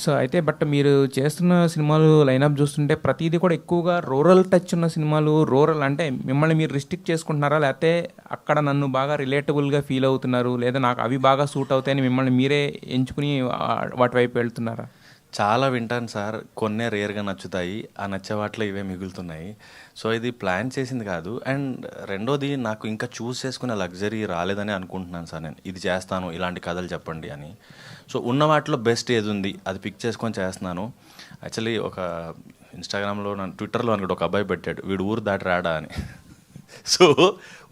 So అయితే but మీరు చేస్తున్న సినిమాలు లైనప్ చూస్తుంటే ప్రతిదీ కూడా ఎక్కువగా రూరల్ టచ్ ఉన్న సినిమాలు. రూరల్ అంటే మిమ్మల్ని మీరు రిస్ట్రిక్ట్ చేసుకుంటున్నారా, లేకపోతే అక్కడ నన్ను బాగా రిలేటబుల్గా ఫీల్ అవుతున్నారు, లేదా నాకు అవి బాగా సూట్ అవుతాయని మిమ్మల్ని మీరే ఎంచుకుని వాటి వైపు వెళ్తున్నారా? చాలా వింటాను సార్, కొన్నే రేర్గా నచ్చుతాయి. ఆ నచ్చే వాటిలో ఇవే మిగులుతున్నాయి. సో ఇది ప్లాన్ చేసింది కాదు. అండ్ రెండోది, నాకు ఇంకా చూస్ చేసుకునే లగ్జరీ రాలేదని అనుకుంటున్నాను సార్. నేను ఇది చేస్తాను, ఇలాంటి కథలు చెప్పండి అని. సో ఉన్న వాటిలో బెస్ట్ ఏది ఉంది అది పిక్ చేసుకొని చేస్తున్నాను. యాక్చువల్లీ ఒక ఇన్స్టాగ్రామ్లో, ట్విట్టర్లో అనుకుంటే ఒక అబ్బాయి పెట్టాడు, వీడు ఊరు దాటి రాడా అని. సో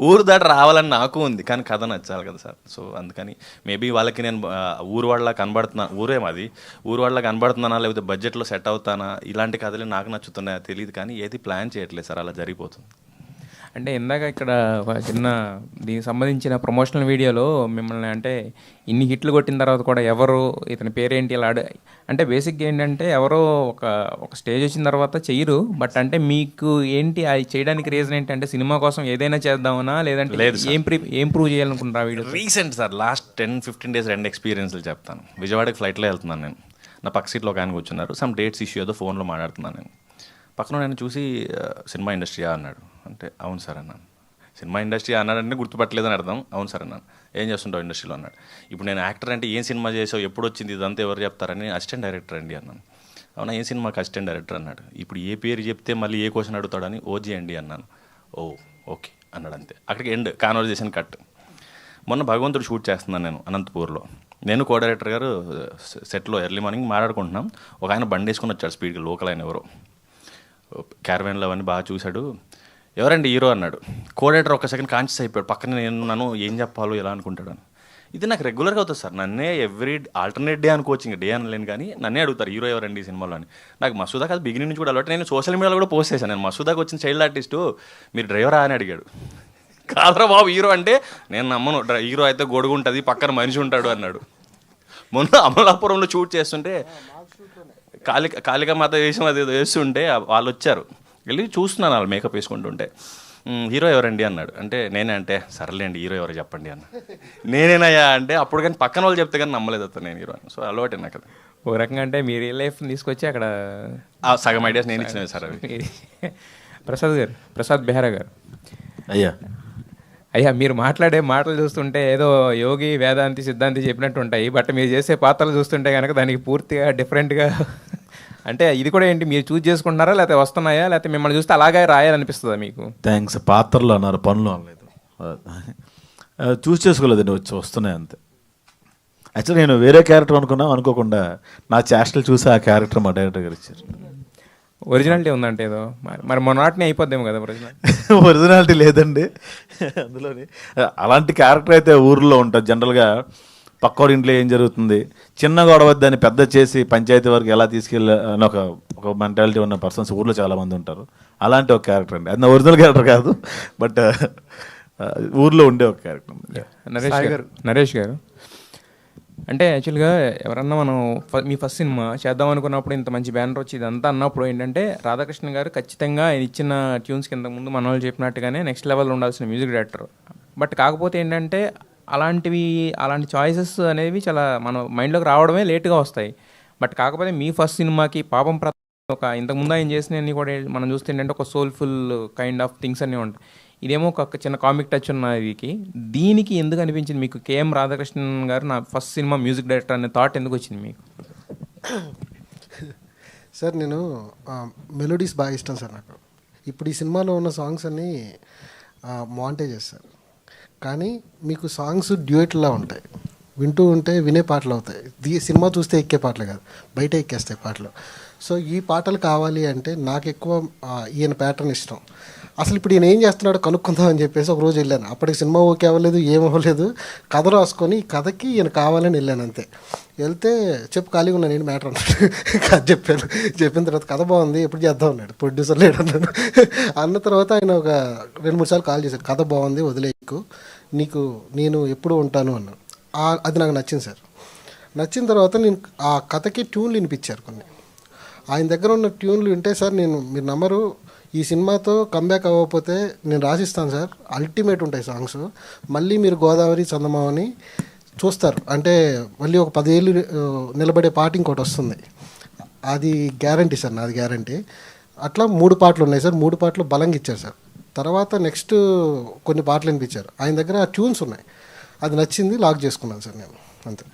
ఊరు దాటి రావాలని నాకు ఉంది, కానీ కథ నచ్చాలి కదా సార్. సో అందుకని మేబీ వాళ్ళకి నేను ఊరు వాళ్ళ కనబడుతున్నా, ఊరే మాది, ఊరు వాళ్ళ కనబడుతున్నానా, లేకపోతే బడ్జెట్లో సెట్ అవుతానా, ఇలాంటి కథలు నాకు నచ్చుతున్నాయా తెలియదు, కానీ ఏది ప్లాన్ చేయట్లేదు సార్, అలా జరిగిపోతుంది. అంటే ఇందాక ఇక్కడ ఒక చిన్న దీనికి సంబంధించిన ప్రమోషనల్ వీడియోలో మిమ్మల్ని అంటే ఇన్ని హిట్లు కొట్టిన తర్వాత కూడా ఎవరు, ఇతని పేరేంటి ఇలా అంటే బేసిక్గా ఏంటంటే ఎవరో ఒక ఒక స్టేజ్ వచ్చిన తర్వాత చెయ్యరు. బట్ అంటే మీకు ఏంటి అది చేయడానికి రీజన్ ఏంటంటే సినిమా కోసం ఏదైనా చేద్దామనా, లేదంటే లేదు ఏం ప్రూవ్ చేయాలనుకుంటారా video? Recent sir, last 10-15 days 2 ఎక్స్పీరియన్స్లు చెప్తాను. విజయవాడకి ఫ్లైట్లో వెళ్తున్నాను నేను, నా పక్క సీట్లో ఒక ఆయన కూర్చున్నారు. సమ్ డేట్స్ ఇష్యూ ఏదో ఫోన్లో మాట్లాడుతున్నాను నేను. పక్కన నేను చూసి సినిమా ఇండస్ట్రీయా అన్నాడు. అంటే అవును సార్ అన్నాను. సినిమా ఇండస్ట్రీ అన్నాడంటే గుర్తుపట్టలేదని అర్థం. అవును సార్ అన్నాను. ఏం చేస్తుంటావు ఇండస్ట్రీలో అన్నాడు. ఇప్పుడు నేను యాక్టర్ అంటే ఏం సినిమా చేసావు, ఎప్పుడు వచ్చింది ఇదంతా ఎవరు చెప్తారని, అసిస్టెంట్ డైరెక్టర్ అండి అన్నాను. అవునా, ఏం సినిమాకి అసిస్టెంట్ డైరెక్టర్ అన్నాడు. ఇప్పుడు ఏ పేరు చెప్తే మళ్ళీ ఏ క్వశ్చన్ అడుగుతాడని ఓజీ అండి అన్నాను. ఓ ఓకే అన్నాడు, అంతే. అక్కడికి ఎండ్, కాన్వర్జేషన్ కట్. మొన్న భగవంతుడు షూట్ చేస్తున్నాను నేను అనంతపూర్లో. నేను కో డైరెక్టర్ గారు సెట్లో ఎర్లీ మార్నింగ్ మాట్లాడుకుంటున్నాం. ఒక ఆయన బండి వేసుకొని వచ్చాడు స్పీడ్గా, లోకల్ ఆయన ఎవరో, క్యారవాన్లో అవన్నీ బాగా చూశాడు. ఎవరండి హీరో అన్నాడు. కోడేటర్ ఒక సెకండ్ కాన్షియస్ అయిపోయాడు, పక్కన నేను నన్ను ఏం చెప్పాలో ఎలా అనుకుంటాడు అని. ఇది నాకు రెగ్యులర్గా అవుతుంది సార్, నన్నే ఎవ్రీ ఆల్టర్నేట్ డే అనుకోవచ్చు, ఇంకా డే అనలేను, కానీ నన్నే అడుగుతారు హీరో ఎవరండి ఈ సినిమాలో అని. నాకు మసూదాకి అది బిగినింగ్ నుంచి కూడా అలవాటు. నేను సోషల్ మీడియాలో కూడా పోస్ట్ చేశాను, నేను మసూదాకి వచ్చిన చైల్డ్ ఆర్టిస్టు, మీరు డ్రైవరా అని అడిగాడు. కాదరా బాబు హీరో అంటే, నేను నమ్మను, హీరో అయితే గొడుగు ఉంటుంది, పక్కన మనిషి ఉంటాడు అన్నాడు. మొన్న అమలాపురంలో షూట్ చేస్తుంటే కాళికా మాత వేషం అది వేస్తుంటే వాళ్ళు వచ్చారు, వెళ్ళి చూస్తున్నాను వాళ్ళు మేకప్ వేసుకుంటుంటే. హీరో ఎవరండి అన్నాడు. అంటే నేనే, అంటే సర్లేండి హీరో ఎవరో చెప్పండి అన్న. నేనేనయ్యా అంటే అప్పుడు, కానీ పక్కన వాళ్ళు చెప్తే కానీ నమ్మలేదు అతను నేను హీరో అని. సో అలవాటే నాకు అది. ఒక రకంగా అంటే మీ రియల్ లైఫ్ తీసుకొచ్చి అక్కడ సగం ఐడియాస్ నేను ఇచ్చినవి సార్ అవి. ప్రసాద్ బెహ్రా గారు, అయ్యా మీరు మాట్లాడే మాటలు చూస్తుంటే ఏదో యోగి, వేదాంతి, సిద్ధాంతి చెప్పినట్టు ఉంటాయి. బట్ మీరు చేసే పాత్రలు చూస్తుంటే కనుక దానికి పూర్తిగా డిఫరెంట్గా, అంటే ఇది కూడా ఏంటి మీరు చూస్ చేసుకుంటున్నారా, లేకపోతే వస్తున్నాయా, లేకపోతే మిమ్మల్ని చూస్తే అలాగే రాయాలనిపిస్తుందా మీకు? థ్యాంక్స్. పాత్రలు అన్నారు, పనులు అనలేదు. చూస్ చేసుకోలేదండి, వచ్చి వస్తున్నాయి అంతే. యాక్చువల్లీ నేను వేరే క్యారెక్టర్ అనుకోకుండా నా చేష్టలు చూసి ఆ క్యారెక్టర్ మా డైరెక్టర్ గారు ఇచ్చారు. ఒరిజినాలిటీ ఉందంటే ఏదో మరి మొన్నటిని అయిపోద్దేమో కదా ఒరిజినాలిటీ లేదండి అందులోని. అలాంటి క్యారెక్టర్ అయితే ఊర్లో ఉంటుంది జనరల్గా. పక్కోడి ఇంట్లో ఏం జరుగుతుంది, చిన్న గొడవ దాన్ని పెద్ద చేసి పంచాయతీ వరకు ఎలా తీసుకెళ్ళి అని ఒక మెంటాలిటీ ఉన్న పర్సన్స్ ఊర్లో చాలామంది ఉంటారు. అలాంటి ఒక క్యారెక్టర్ అండి, అది నా ఒరిజినల్ క్యారెక్టర్ కాదు, బట్ ఊర్లో ఉండే ఒక క్యారెక్టర్. నరేష్ గారు, అంటే యాక్చువల్గా ఎవరన్నా మనం మీ ఫస్ట్ సినిమా చేద్దాం అనుకున్నప్పుడు, ఇంత మంచి బ్యానర్ వచ్చి ఇదంతా అన్నప్పుడు ఏంటంటే రాధాకృష్ణ గారు ఖచ్చితంగా ఆయన ఇచ్చిన ట్యూన్స్కి ఇంతకుముందు మన వాళ్ళు చెప్పినట్టుగానే నెక్స్ట్ లెవెల్లో ఉండాల్సిన మ్యూజిక్ డైరెక్టర్. బట్ కాకపోతే ఏంటంటే అలాంటి చాయిసెస్ అనేవి చాలా మన మైండ్లోకి రావడమే లేట్గా వస్తాయి. బట్ కాకపోతే మీ ఫస్ట్ సినిమాకి పాపం ఒక ఇంతకుముందు ఆయన చేసినవన్నీ కూడా మనం చూస్తే ఏంటంటే ఒక సోల్ఫుల్ కైండ్ ఆఫ్ థింగ్స్ అన్నీ ఉంటాయి. ఇదేమో ఒక చిన్న కామిక్ టచ్ ఉన్న వీకి. దీనికి ఎందుకు అనిపించింది మీకు కేఎం రాధాకృష్ణన్ గారు నా ఫస్ట్ సినిమా మ్యూజిక్ డైరెక్టర్ అనే థాట్ ఎందుకు వచ్చింది మీకు? సార్ నేను మెలోడీస్ బాగా ఇష్టం సార్ నాకు. ఇప్పుడు ఈ సినిమాలో ఉన్న సాంగ్స్ అన్నీ మాంటేజెస్ సార్, కానీ మీకు సాంగ్స్ డ్యూయెట్లా ఉంటాయి, వింటూ ఉంటే వినే పాటలు అవుతాయి. సినిమా చూస్తే ఎక్కే పాటలు కాదు, బయట ఎక్కేస్తాయి పాటలు. సో ఈ పాటలు కావాలి అంటే నాకు ఎక్కువ ఈయన ప్యాటర్న్ ఇష్టం. అసలు ఇప్పుడు ఈయన ఏం చేస్తున్నాడో కనుక్కుందాం అని చెప్పేసి ఒక రోజు వెళ్ళాను. అప్పటికి సినిమా ఓకే అవ్వలేదు, ఏమవ్వలేదు, కథ రాసుకొని కథకి ఈయన కావాలని వెళ్ళాను అంతే. వెళ్తే చెప్పు ఖాళీగా ఉన్నాను నేను మ్యాటర్ అన్నాడు. కథ చెప్పాను, చెప్పిన తర్వాత కథ బాగుంది ఎప్పుడు చేద్దాం అన్నాడు. ప్రొడ్యూసర్ లేడు అన్నాడు. అన్న తర్వాత ఆయన ఒక 2-3 సార్లు కాల్ చేశారు, కథ బాగుంది వదిలేకు, నేను ఎప్పుడు ఉంటాను అన్నాను. అది నాకు నచ్చింది సార్. నచ్చిన తర్వాత నేను ఆ కథకి ట్యూన్లు వినిపించారు కొన్ని. ఆయన దగ్గర ఉన్న ట్యూన్లు వింటే సార్ మీరు నమ్మరు, ఈ సినిమాతో కంబ్యాక్ అవ్వకపోతే నేను రాసిస్తాను సార్, అల్టిమేట్ ఉంటాయి సాంగ్స్. మళ్ళీ మీరు గోదావరి చందమామని చూస్తారు, అంటే మళ్ళీ ఒక 10 ఏళ్ళు నిలబడే పాట ఇంకోటి వస్తుంది. అది గ్యారంటీ సార్, నాది గ్యారంటీ. అట్లా 3 పాటలు ఉన్నాయి సార్, 3 పాటలు బలంగా ఇచ్చారు సార్. తర్వాత నెక్స్ట్ కొన్ని పాటలు వినిపించారు, ఆయన దగ్గర ట్యూన్స్ ఉన్నాయి, అది నచ్చింది, లాక్ చేసుకున్నాను సార్ నేను, అంతే.